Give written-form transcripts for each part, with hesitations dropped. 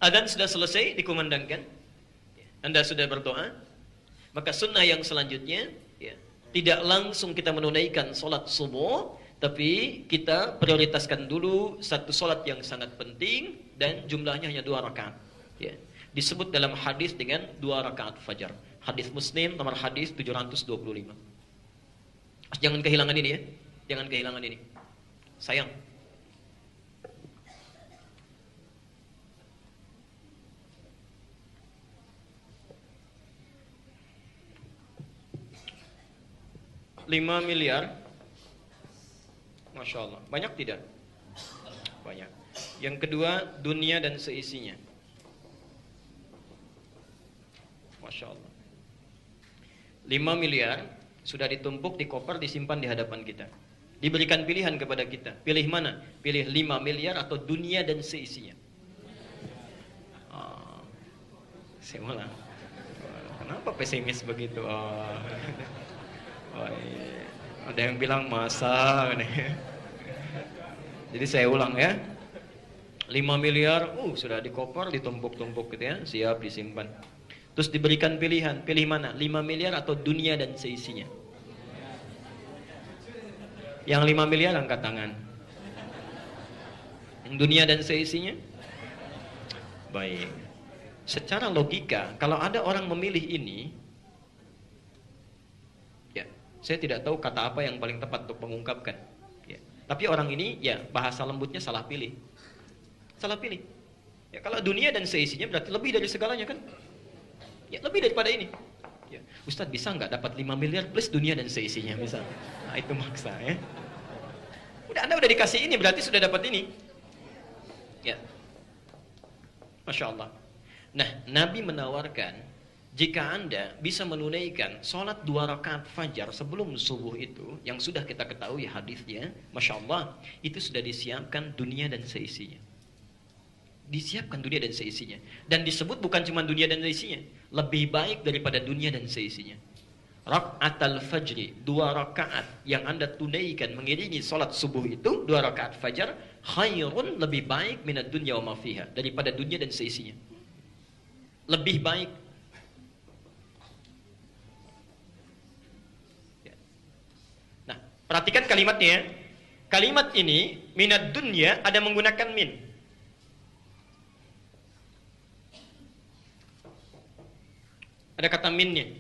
Adzan sudah selesai dikumandangkan, Anda sudah berdoa, maka sunnah yang selanjutnya, ya, tidak langsung kita menunaikan sholat subuh, tapi kita prioritaskan dulu satu sholat yang sangat penting dan jumlahnya hanya 2 rakaat. Ya. Disebut dalam hadis dengan 2 rakaat fajar. Hadis Muslim nomor hadis 725. Jangan kehilangan ini ya, jangan kehilangan ini. Sayang. $5 miliar, Masya Allah. Banyak tidak? Banyak. Yang kedua, dunia dan seisinya. Masya Allah. 5 miliar sudah ditumpuk di koper, disimpan di hadapan kita. Diberikan pilihan kepada kita. Pilih mana? Pilih 5 miliar atau dunia dan seisinya. Saya ulang. Kenapa pesimis begitu? Iya. Ada yang bilang masa nih. Jadi saya ulang ya. 5 miliar sudah dikoper, ditumpuk-tumpuk gitu ya, siap disimpan. Terus diberikan pilihan, pilih mana? 5 miliar atau dunia dan seisinya? Yang 5 miliar angkat tangan. Yang dunia dan seisinya? Baik. Secara logika, kalau ada orang memilih ini, saya tidak tahu kata apa yang paling tepat untuk mengungkapkan. Ya. Tapi orang ini, ya bahasa lembutnya salah pilih. Salah pilih. Ya, kalau dunia dan seisinya berarti lebih dari segalanya kan? Ya, lebih daripada ini. Ya. Ustadz bisa nggak dapat 5 miliar plus dunia dan seisinya misal? Nah, itu maksa ya. Anda udah dikasih ini berarti sudah dapat ini. Ya. Masya Allah. Nah, Nabi menawarkan, jika Anda bisa menunaikan sholat 2 rakaat fajar sebelum subuh itu, yang sudah kita ketahui hadisnya, Masya Allah, itu sudah disiapkan dunia dan seisinya. Disiapkan dunia dan seisinya. Dan disebut bukan cuma dunia dan seisinya, lebih baik daripada dunia dan seisinya. Raka'atul fajri, 2 rakaat yang Anda tunaikan mengiringi sholat subuh itu, 2 rakaat fajar, khairun, lebih baik minad dunya wa ma fiha, daripada dunia dan seisinya. Lebih baik. Perhatikan kalimatnya. Kalimat ini, minad dunya, ada menggunakan min. Ada kata minnya.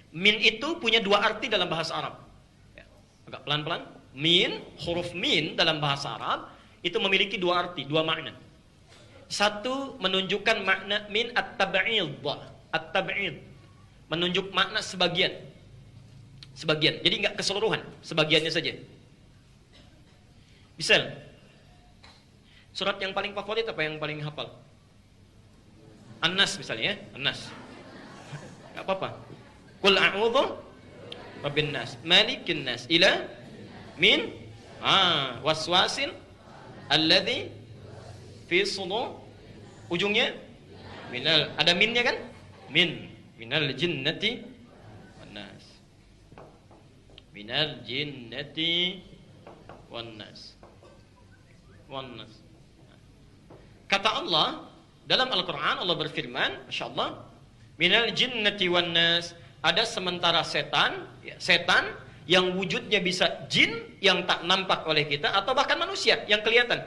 Min itu punya 2 arti dalam bahasa Arab. Agak pelan-pelan. Min, huruf min dalam bahasa Arab, itu memiliki 2 arti, 2 makna. Satu, menunjukkan makna min at-tab'id. At-tab'id, menunjuk makna sebagian. Sebagian, jadi nggak keseluruhan, sebagiannya saja. Misal, surat yang paling favorit apa yang paling hafal? An-Nas misalnya ya, An-Nas. Nggak apa-apa. Qul a'udzu rabbin nas, malikin nas, ila min waswasin alladzi fi sudur. Ujungnya minal, ada minnya kan? Minal jinnati wan nas. Minal jinnati wan nas. Kata Allah dalam Al-Quran, Allah berfirman, Masya Allah, minal jinnati wan nas, ada sementara setan, ya, setan yang wujudnya bisa jin yang tak nampak oleh kita, atau bahkan manusia yang kelihatan.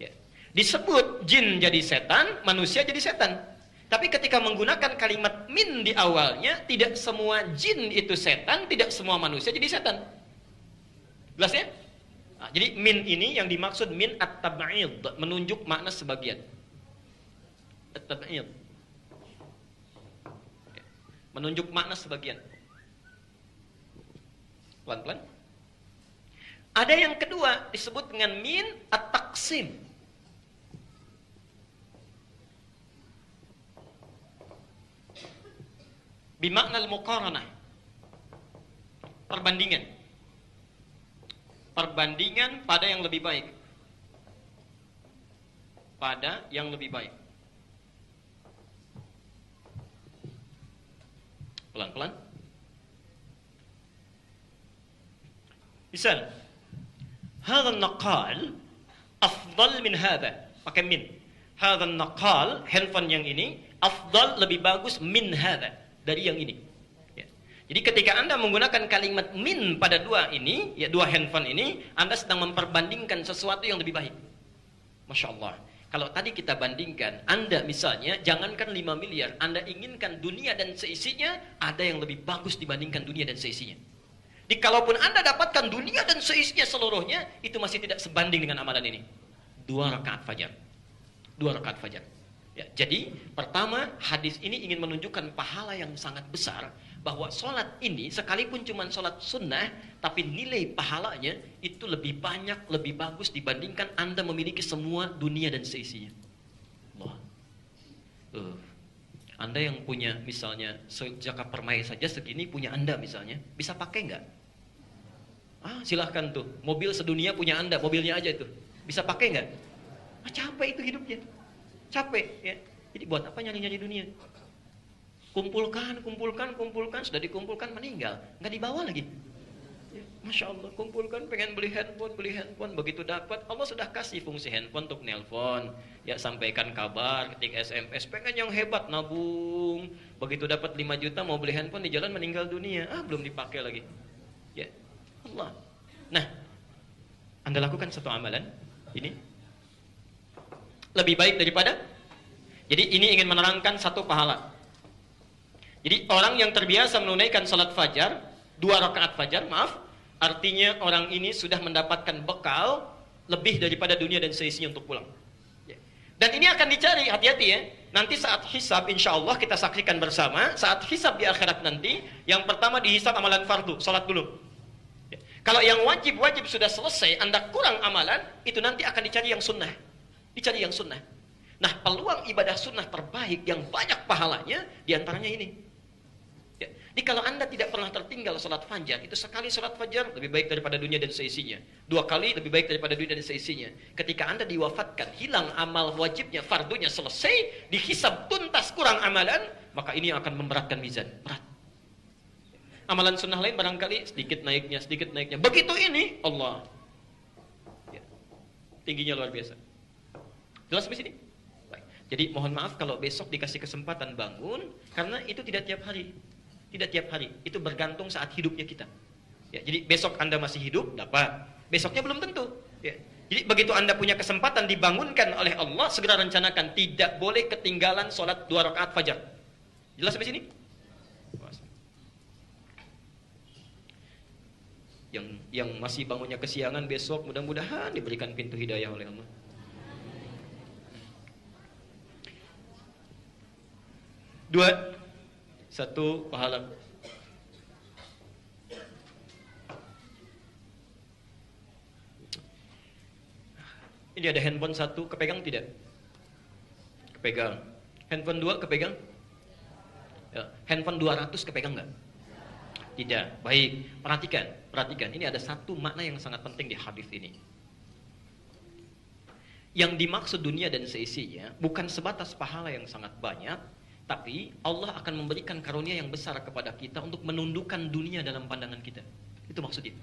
Ya. Disebut jin jadi setan, manusia jadi setan. Tapi ketika menggunakan kalimat min di awalnya, tidak semua jin itu setan, tidak semua manusia jadi setan. Jelas ya? Nah, jadi min ini yang dimaksud min at-tab'id, menunjuk makna sebagian. At-tab'id, menunjuk makna sebagian. Pelan-pelan. Ada yang kedua disebut dengan min at-taqsim. Bimakna al-muqaranah, perbandingan. Perbandingan pada yang lebih baik. Pada yang lebih baik. Pelan-pelan. Misal, hadha naqal afdal min hadha. Pakai min. Hadha naqal, handphone yang ini, afdal, lebih bagus, min hadha, dari yang ini. Ya. Jadi ketika Anda menggunakan kalimat min pada dua ini, ya dua handphone ini, Anda sedang memperbandingkan sesuatu yang lebih baik. Masya Allah. Kalau tadi kita bandingkan, Anda misalnya, jangankan 5 miliar, Anda inginkan dunia dan seisinya, ada yang lebih bagus dibandingkan dunia dan seisinya. Jadi kalaupun Anda dapatkan dunia dan seisinya seluruhnya, itu masih tidak sebanding dengan amalan ini. 2 rakaat fajar. 2 rakaat fajar. Ya, jadi pertama hadis ini ingin menunjukkan pahala yang sangat besar, bahwa sholat ini sekalipun cuma sholat sunnah, tapi nilai pahalanya itu lebih banyak, lebih bagus dibandingkan Anda memiliki semua dunia dan seisinya. Allah. Anda yang punya misalnya zakat permai saja segini punya Anda misalnya, bisa pakai nggak? Silahkan tuh, mobil sedunia punya Anda, mobilnya aja itu, bisa pakai nggak? Capek itu hidupnya, capek ya. Jadi buat apa nyari-nyari dunia? Kumpulkan, sudah dikumpulkan meninggal, nggak dibawa lagi. Ya, Masya Allah, kumpulkan, pengen beli handphone, begitu dapat, Allah sudah kasih fungsi handphone untuk nelpon, ya sampaikan kabar, ketik SMS, pengen yang hebat, nabung, begitu dapat 5 juta mau beli handphone di jalan meninggal dunia, belum dipakai lagi. Ya, Allah. Nah, Anda lakukan satu amalan ini lebih baik daripada. Jadi ini ingin menerangkan satu pahala. Jadi orang yang terbiasa menunaikan salat fajar, 2 rakaat fajar, artinya orang ini sudah mendapatkan bekal lebih daripada dunia dan seisinya untuk pulang. Dan ini akan dicari, hati-hati ya. Nanti saat hisab, insya Allah kita saksikan bersama, saat hisab di akhirat nanti, yang pertama dihisab amalan fardu, salat dulu. Kalau yang wajib-wajib sudah selesai, Anda kurang amalan, itu nanti akan dicari yang sunnah. Dicari yang sunnah. Nah, peluang ibadah sunnah terbaik yang banyak pahalanya diantaranya ini. Ya. Jadi kalau Anda tidak pernah tertinggal salat fajar, itu sekali salat fajar lebih baik daripada dunia dan seisinya. 2 kali lebih baik daripada dunia dan seisinya. Ketika Anda diwafatkan, hilang amal wajibnya, fardunya selesai, dihisab tuntas kurang amalan, maka ini akan memberatkan mizan. Berat. Amalan sunnah lain barangkali sedikit naiknya. Begitu ini, Allah. Ya. Tingginya luar biasa. Jelas sampai sini? Baik. Jadi mohon maaf kalau besok dikasih kesempatan bangun, karena itu tidak tiap hari. Tidak tiap hari. Itu bergantung saat hidupnya kita. Ya, jadi besok Anda masih hidup, dapat. Besoknya belum tentu. Ya. Jadi begitu Anda punya kesempatan dibangunkan oleh Allah, segera rencanakan. Tidak boleh ketinggalan sholat 2 rakaat fajar. Jelas sampai sini? Yang masih bangunnya kesiangan besok, mudah-mudahan diberikan pintu hidayah oleh Allah. Dua, satu pahala. Ini ada handphone 1, kepegang tidak? Kepegang. Handphone 2 kepegang? Ya. Handphone 200 kepegang enggak? Tidak. Baik. Perhatikan. Ini ada satu makna yang sangat penting di hadis ini. Yang dimaksud dunia dan seisinya bukan sebatas pahala yang sangat banyak, tapi Allah akan memberikan karunia yang besar kepada kita untuk menundukkan dunia dalam pandangan kita. Itu maksudnya.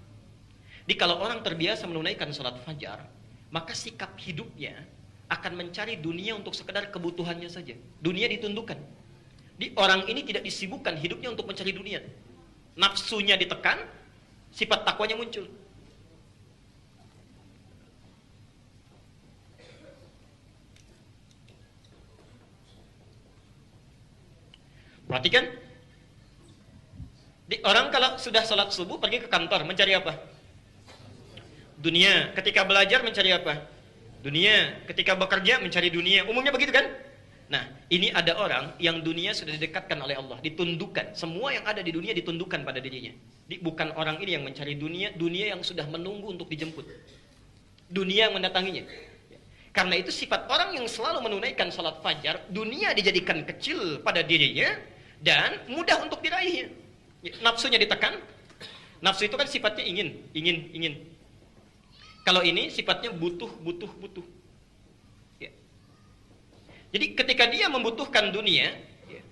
Jadi kalau orang terbiasa menunaikan salat fajar, maka sikap hidupnya akan mencari dunia untuk sekedar kebutuhannya saja. Dunia ditundukkan. Di orang ini tidak disibukkan hidupnya untuk mencari dunia. Nafsunya ditekan, sifat takwanya muncul. Perhatikan. Di orang kalau sudah sholat subuh pergi ke kantor mencari apa? Dunia. Ketika belajar mencari apa? Dunia. Ketika bekerja mencari dunia. Umumnya begitu kan? Nah, ini ada orang yang dunia sudah didekatkan oleh Allah, ditundukkan. Semua yang ada di dunia ditundukkan pada dirinya. Bukan orang ini yang mencari dunia, dunia yang sudah menunggu untuk dijemput. Dunia yang mendatanginya. Karena itu sifat orang yang selalu menunaikan salat fajar, dunia dijadikan kecil pada dirinya dan mudah untuk diraihnya. Nafsunya ditekan. Nafsu itu kan sifatnya ingin. Kalau ini sifatnya butuh. Ya. Jadi ketika dia membutuhkan dunia, ya,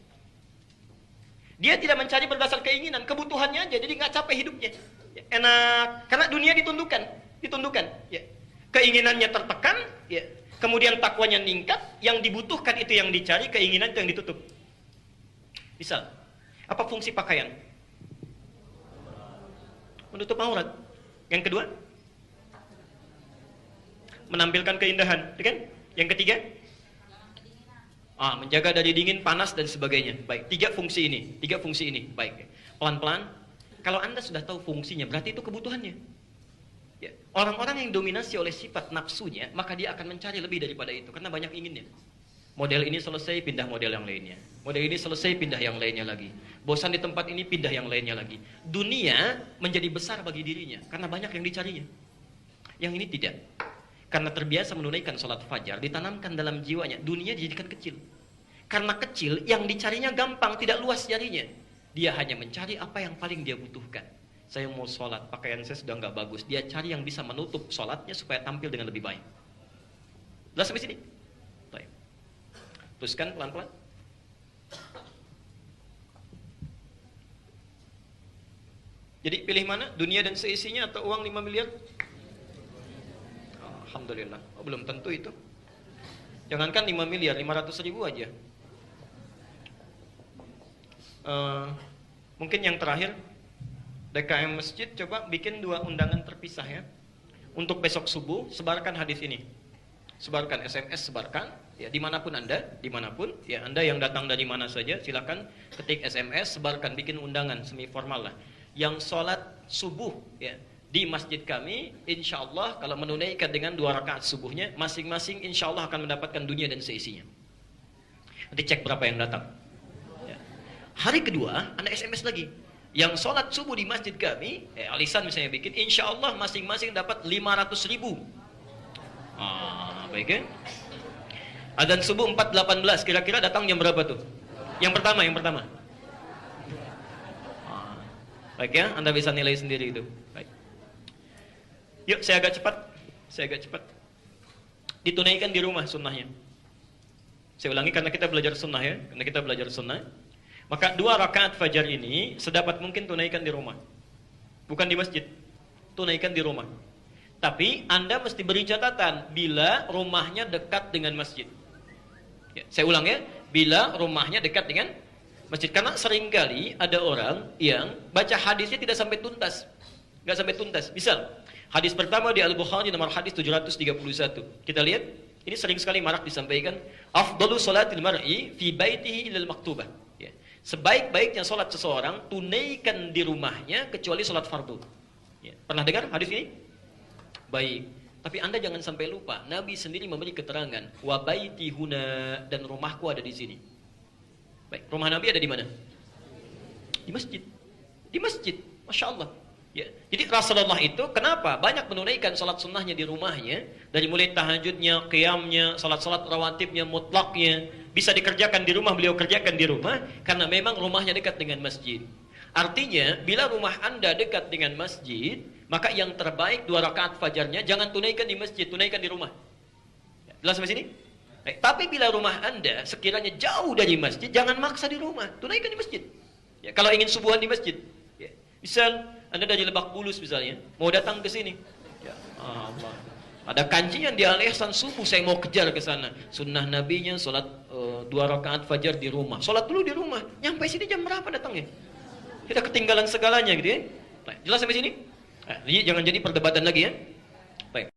dia tidak mencari berdasar keinginan, kebutuhannya aja, jadi nggak capek hidupnya. Ya, enak, karena dunia ditundukkan. Ditundukkan, ya. Keinginannya tertekan, ya. Kemudian takwanya meningkat, yang dibutuhkan itu yang dicari, keinginan itu yang ditutup. Misal, apa fungsi pakaian? Menutup aurat. Yang kedua, menampilkan keindahan, kan? Yang ketiga, menjaga dari dingin, panas dan sebagainya. Baik, tiga fungsi ini, baik. Pelan-pelan. Kalau Anda sudah tahu fungsinya, berarti itu kebutuhannya. Ya. Orang-orang yang dominasi oleh sifat nafsunya, maka dia akan mencari lebih daripada itu, karena banyak inginnya. Model ini selesai, pindah model yang lainnya. Model ini selesai, pindah yang lainnya lagi. Bosan di tempat ini, pindah yang lainnya lagi. Dunia menjadi besar bagi dirinya, karena banyak yang dicarinya. Yang ini tidak. Karena terbiasa menunaikan sholat fajar, ditanamkan dalam jiwanya, dunia dijadikan kecil. Karena kecil, yang dicarinya gampang, tidak luas jarinya. Dia hanya mencari apa yang paling dia butuhkan. Saya mau sholat, pakaian saya sudah nggak bagus. Dia cari yang bisa menutup sholatnya supaya tampil dengan lebih baik. Jelas sampai sini? Baik. Teruskan pelan-pelan. Jadi pilih mana? Dunia dan seisinya atau uang 5 miliar? Alhamdulillah. Belum tentu itu. Jangankan 5 miliar, 500.000 aja. Mungkin yang terakhir, DKM Masjid coba bikin 2 undangan terpisah ya. Untuk besok subuh, sebarkan hadis ini. Sebarkan SMS, sebarkan. Ya, dimanapun Anda, dimanapun. Ya, Anda yang datang dari mana saja, silakan ketik SMS, sebarkan, bikin undangan semi formal lah. Yang sholat subuh ya di masjid kami, insya Allah kalau menunaikan dengan 2 rakaat subuhnya, masing-masing insya Allah akan mendapatkan dunia dan seisinya. Nanti cek berapa yang datang. Ya. Hari kedua, Anda SMS lagi. Yang sholat subuh di masjid kami, Alisan misalnya bikin, insya Allah masing-masing dapat 500.000. Baik ya. Adzan subuh 4.18, kira-kira datang jam berapa tuh? Yang pertama. Baik ya, Anda bisa nilai sendiri itu. Baik. Yuk, saya agak cepat. Ditunaikan di rumah sunnahnya. Saya ulangi karena kita belajar sunnah ya, Maka 2 rakaat fajar ini sedapat mungkin tunaikan di rumah. Bukan di masjid. Tunaikan di rumah. Tapi Anda mesti beri catatan bila rumahnya dekat dengan masjid. Ya, saya ulang ya, bila rumahnya dekat dengan masjid. Karena seringkali ada orang yang baca hadisnya tidak sampai tuntas. Nggak sampai tuntas. Misal, hadis pertama di Al-Bukhari nomor hadis 731. Kita lihat, ini sering sekali marak disampaikan. Afdalu salatil mar'i fi baitihi ilal maktubah. Ya. Sebaik-baiknya sholat seseorang, tunaikan di rumahnya kecuali sholat fardu. Ya. Pernah dengar hadis ini? Baik. Tapi Anda jangan sampai lupa, Nabi sendiri memberi keterangan, wa baiti huna, dan rumahku ada di sini. Baik, rumah Nabi ada di mana? Di masjid. Di masjid, Masya Allah. Ya. Jadi Rasulullah itu kenapa banyak menunaikan sholat sunnahnya di rumahnya, dari mulai tahajudnya, qiyamnya, sholat-sholat rawatibnya, mutlaknya, bisa dikerjakan di rumah, beliau kerjakan di rumah, karena memang rumahnya dekat dengan masjid. Artinya, bila rumah Anda dekat dengan masjid, maka yang terbaik 2 rakaat fajarnya jangan tunaikan di masjid, tunaikan di rumah. Jelas sampai sini? Tapi bila rumah Anda sekiranya jauh dari masjid, jangan maksa di rumah, tunaikan di masjid. Ya, kalau ingin subuhan di masjid, ya. Misal Anda dari Lebak Bulus misalnya, mau datang ke sini, ya Allah, ada kajian di Al-Ihsan subuh, saya mau kejar ke sana. Sunnah Nabinya sholat 2 rakaat fajar di rumah, sholat dulu di rumah, nyampe sini jam berapa datangnya? Kita ketinggalan segalanya gitu ya. Nah, jelas sampai sini? Nah, jadi jangan jadi perdebatan lagi ya.